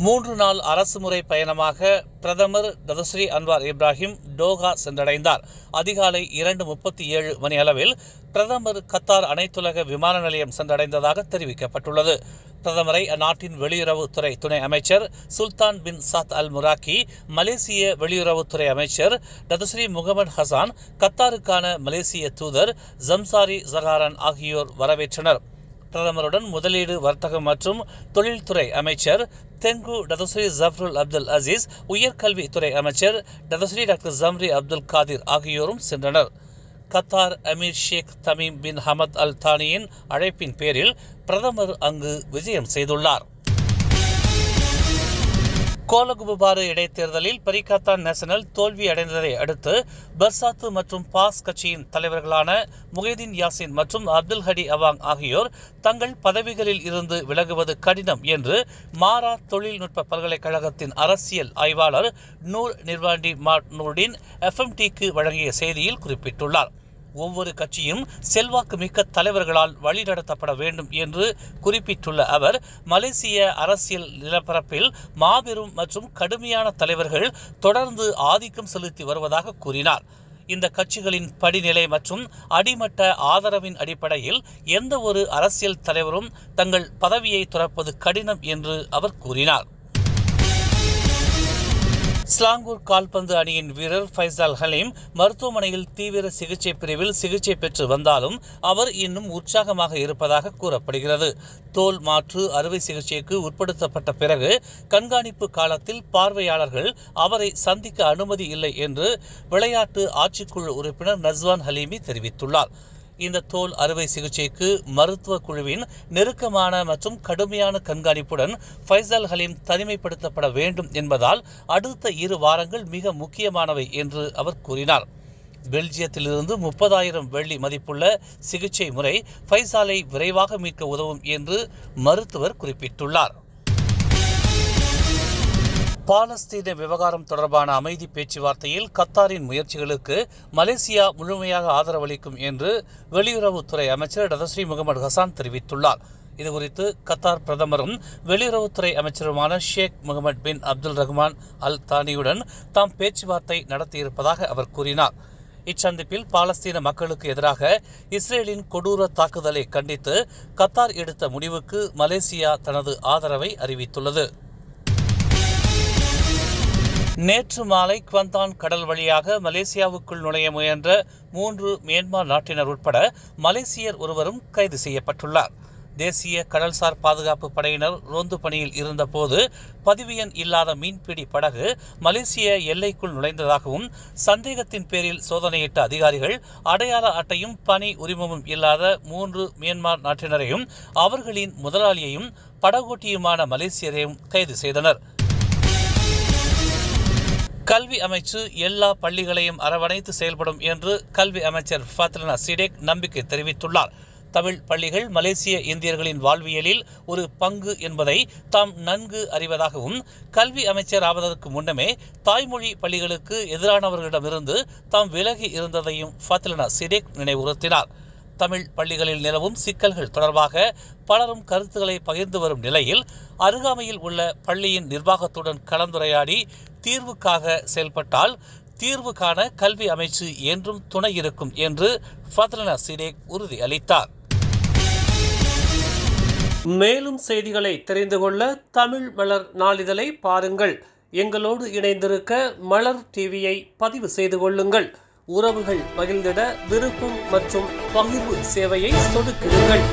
3 நாள் அரசுமுறை பயணமாக பிரதமர் டதஸ்ரீ அன்வார் இப்ராஹிம் டோஹா சென்றடைந்தார். அதிகாலை 2:37 மணி அளவில் பிரதமர் கத்தார் அனைத்துலக விமான நிலையம் சென்றடைந்ததாக தெரிவிக்கப்பட்டுள்ளது. பிரதமரை அந்நாட்டின் வெளியுறவுத்துறை துணை அமைச்சர் சுல்தான் பின் சாத் அல் முராக்கி, மலேசிய வெளியுறவுத்துறை அமைச்சர் டதஸ்ரீ முகமது ஹசான், கத்தாருக்கான மலேசிய தூதர் ஜம்சாரி ஜஹாரன் ஆகியோர் வரவேற்றனர். பிரதமருடன் முதலீடு, வர்த்தகம் மற்றும் தொழில்துறை அமைச்சர் Tengku Dato' Sri Zafrul Abdul Aziz, உயர்கல்வித்துறை அமைச்சர் Dato' Sri doctor Zambry Abdul Kadir ஆகியோரும் சென்றனர். கத்தார் அமீர் Sheikh Tamim bin Hamad Al தானியின் அழைப்பின் பேரில் பிரதமர் அங்கு விஜயம் செய்துள்ளார். கோலகுபாறு இடைத்தேர்தலில் பரிகாத்தான் நேஷனல் தோல்வி அடைந்ததை அடுத்து பர்சாத்து மற்றும் பாஸ் கட்சியின் தலைவர்களான முஹைதீன் யாசின் மற்றும் அப்துல் ஹடி அவாங் ஆகியோர் தங்கள் பதவிகளில் இருந்து விலகுவது கடினம் என்று மாரா தொழில்நுட்ப பல்கலைக்கழகத்தின் அரசியல் ஆய்வாளர் நூர் நிர்வாண்டி நூர்டின் FMTக்கு வழங்கிய செய்தியில் குறிப்பிட்டுள்ளார். ஒவ்வொரு கட்சியும் செல்வாக்கு மிக்க தலைவர்களால் வழிநடத்தப்பட வேண்டும் என்று குறிப்பிட்டுள்ள அவர், மலேசிய அரசியல் நிலப்பரப்பில் மாபெரும் மற்றும் கடுமையான தலைவர்கள் தொடர்ந்து ஆதிக்கம் செலுத்தி வருவதாக கூறினார். இந்த கட்சிகளின் படிநிலை மற்றும் அடிமட்ட ஆதரவின் அடிப்படையில் எந்த ஒரு அரசியல் தலைவரும் தங்கள் பதவியை துறப்பது கடினம் என்று அவர் கூறினார். ஸ்லாங்கூர் கால்பந்து அணியின் வீரர் ஃபைசால் ஹலீம் மருத்துவமனையில் தீவிர சிகிச்சை பிரிவில் சிகிச்சை பெற்று வந்தாலும் அவர் இன்னும் உற்சாகமாக இருப்பதாக கூறப்படுகிறது. தோல் மாற்று அறுவை சிகிச்சைக்கு உட்படுத்தப்பட்ட பிறகு கண்காணிப்பு காலத்தில் பார்வையாளர்கள் அவரை சந்திக்க அனுமதி இல்லை என்று விளையாட்டு ஆட்சிக்குழு உறுப்பினர் நஸ்வான் ஹலீமி தெரிவித்துள்ளார். இந்த தோல் அறுவை சிகிச்சைக்கு மருத்துவ குழுவின் நெருக்கமான மற்றும் கடுமையான கண்காணிப்புடன் ஃபைசால் ஹலீம் தனிமைப்படுத்தப்பட வேண்டும் என்பதால் அடுத்த 2 வாரங்கள் மிக முக்கியமானவை என்று அவர் கூறினார். பெல்ஜியத்திலிருந்து 30,000 வெள்ளி மதிப்புள்ள சிகிச்சை முறை ஃபைசாலை விரைவாக மீட்க உதவும் என்று மருத்துவர் குறிப்பிட்டுள்ளார். பாலஸ்தீன விவகாரம் தொடர்பான அமைதி பேச்சுவார்த்தையில் கத்தாரின் முயற்சிகளுக்கு மலேசியா முழுமையாக ஆதரவளிக்கும் என்று வெளியுறவுத்துறை அமைச்சர் டதஸ்ரீ முகமது ஹசான் தெரிவித்துள்ளார். இதுகுறித்து கத்தார் பிரதமரும் வெளியுறவுத்துறை அமைச்சருமான ஷேக் முகமது பின் அப்துல் ரஹ்மான் அல் தானியுடன் தாம் பேச்சுவார்த்தை நடத்தியிருப்பதாக அவர் கூறினார். இச்சந்திப்பில் பாலஸ்தீன மக்களுக்கு எதிராக இஸ்ரேலின் கொடூர தாக்குதலை கண்டித்து கத்தார் எடுத்த முடிவுக்கு மலேசியா தனது ஆதரவை அறிவித்துள்ளது. நேற்று மாலை குவாந்தான் கடல் வழியாக மலேசியாவுக்குள் நுழைய முயன்ற 3 மியான்மர் நாட்டினர் உட்பட மலேசியர் ஒருவரும் கைது செய்யப்பட்டுள்ளார். தேசிய கடல்சார் பாதுகாப்பு படையினர் ரோந்து பணியில் இருந்தபோது பதிவு எண் இல்லாத மீன்பிடி படகு மலேசிய எல்லைக்குள் நுழைந்ததாகவும், சந்தேகத்தின் பேரில் சோதனையிட்ட அதிகாரிகள் அடையாள அட்டையும் பணி உரிமமும் இல்லாத 3 மியான்மர் நாட்டினரையும் அவர்களின் முதலாளியையும் படகோட்டியுமான மலேசியரையும் கைது செய்தனர். கல்வி அமைச்சு எல்லா பள்ளிகளையும் அரவணைத்து செயல்படும் என்று கல்வி அமைச்சர் ஃபாத்திலனா சிடேக் நம்பிக்கை தெரிவித்துள்ளார். தமிழ் பள்ளிகள் மலேசிய இந்தியர்களின் வாழ்வியலில் ஒரு பங்கு என்பதை தாம் நன்கு அறிவதாகவும், கல்வி அமைச்சர் ஆவதற்கு முன்னமே தாய்மொழி பள்ளிகளுக்கு எதிரானவர்களிடமிருந்து தாம் விலகி இருந்ததையும் ஃபாத்திலனா சிடேக் நினைவுறுத்தினார். தமிழ் பள்ளிகளில் நிலவும் சிக்கல்கள் தொடர்பாக பலரும் கருத்துக்களை பகிர்ந்து வரும் நிலையில் அருகாமையில் உள்ள பள்ளியின் நிர்வாகத்துடன் கலந்துரையாடி தீர்வுக்காக செயல்பட்டால் தீர்வு காண கல்வி அமைச்சு என்றும் துணை இருக்கும் என்று ஃபாத்திலனா சிடேக் உறுதி அளித்தார். மேலும் செய்திகளை தெரிந்து கொள்ள தமிழ் மலர் நாளிதழை பாருங்கள். எங்களோடு இணைந்திருக்க மலர் டிவியை பதிவு செய்து கொள்ளுங்கள். உறவுகள் மகிழ்ந்திட விருப்பம் மற்றும் பகிர்வு சேவையை சொடுக்கிடுங்கள்.